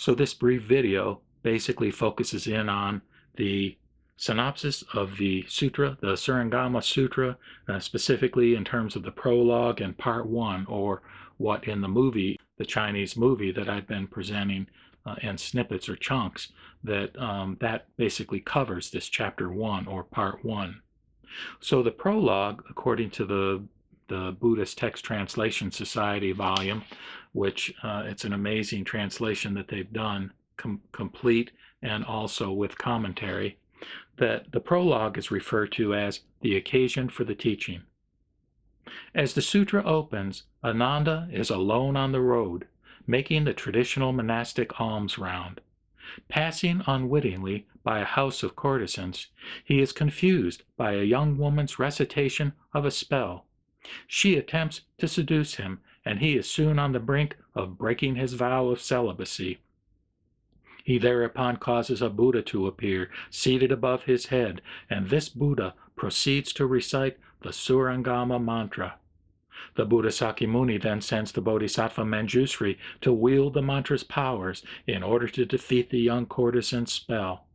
So this brief video basically focuses in on the synopsis of the sutra, the Surangama Sutra, specifically in terms of the prologue and part one, or what in the movie, the Chinese movie that I've been presenting in snippets or chunks, that basically covers this chapter one or part one. So the prologue, according to the Buddhist Text Translation Society volume, which it's an amazing translation that they've done, complete and also with commentary, that the prologue is referred to as the occasion for the teaching. As the sutra opens, Ananda is alone on the road, making the traditional monastic alms round. Passing unwittingly by a house of courtesans, he is confused by a young woman's recitation of a spell. She attempts to seduce him, and he is soon on the brink of breaking his vow of celibacy. He thereupon causes a Buddha to appear, seated above his head, and this Buddha proceeds to recite the Surangama mantra. The Buddha Sakyamuni then sends the Bodhisattva Manjushri to wield the mantra's powers in order to defeat the young courtesan's spell.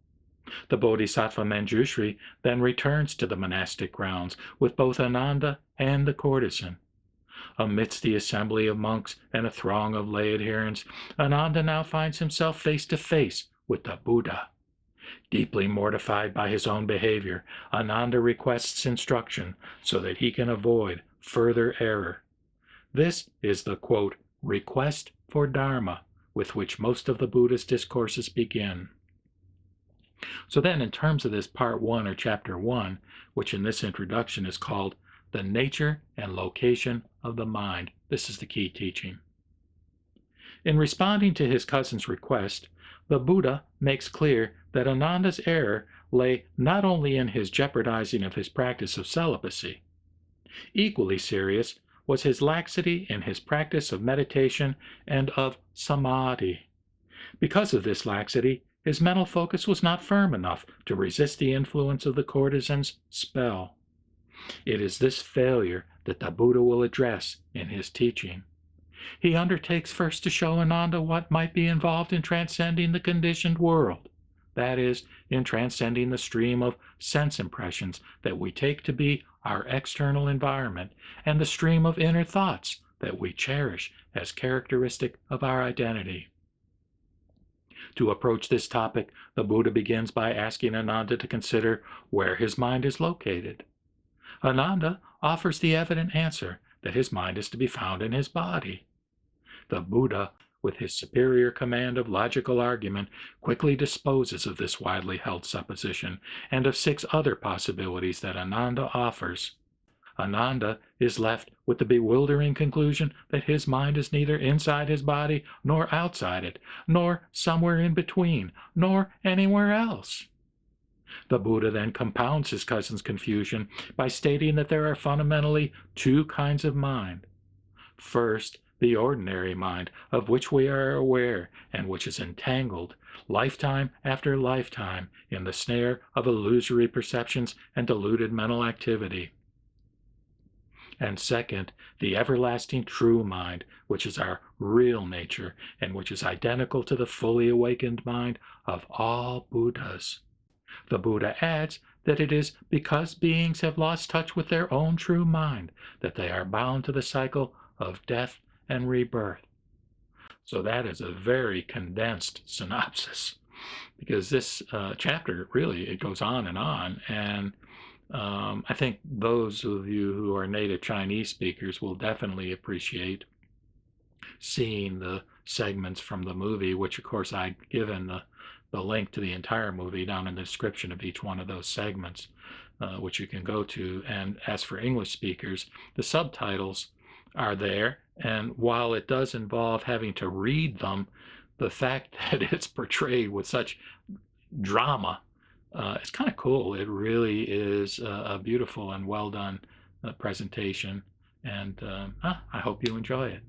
The Bodhisattva Manjushri then returns to the monastic grounds with both Ananda and the courtesan. Amidst the assembly of monks and a throng of lay adherents, Ananda now finds himself face to face with the Buddha. Deeply mortified by his own behavior, Ananda requests instruction so that he can avoid further error. This is the, quote, request for Dharma with which most of the Buddha's discourses begin. So then, in terms of this part one or chapter one, which in this introduction is called the nature and location of the mind, this is the key teaching. In responding to his cousin's request, the Buddha makes clear that Ananda's error lay not only in his jeopardizing of his practice of celibacy. Equally serious was his laxity in his practice of meditation and of samadhi. Because of this laxity, his mental focus was not firm enough to resist the influence of the courtesan's spell. It is this failure that the Buddha will address in his teaching. He undertakes first to show Ananda what might be involved in transcending the conditioned world, that is, in transcending the stream of sense impressions that we take to be our external environment, and the stream of inner thoughts that we cherish as characteristic of our identity. To approach this topic, the Buddha begins by asking Ananda to consider where his mind is located. Ananda offers the evident answer that his mind is to be found in his body. The Buddha, with his superior command of logical argument, quickly disposes of this widely held supposition and of 6 other possibilities that Ananda offers. Ananda is left with the bewildering conclusion that his mind is neither inside his body nor outside it, nor somewhere in between, nor anywhere else. The Buddha then compounds his cousin's confusion by stating that there are fundamentally 2 kinds of mind. First, the ordinary mind, of which we are aware and which is entangled, lifetime after lifetime, in the snare of illusory perceptions and deluded mental activity. And second, the everlasting true mind, which is our real nature and which is identical to the fully awakened mind of all Buddhas. The Buddha adds that it is because beings have lost touch with their own true mind that they are bound to the cycle of death and rebirth. So that is a very condensed synopsis, because this chapter really, it goes on, and I think those of you who are native Chinese speakers will definitely appreciate seeing the segments from the movie, which of course I've given the link to the entire movie down in the description of each one of those segments, which you can go to. And as for English speakers, the subtitles are there, and while it does involve having to read them, the fact that it's portrayed with such drama, it's kind of cool. It really is a beautiful and well done presentation, and I hope you enjoy it.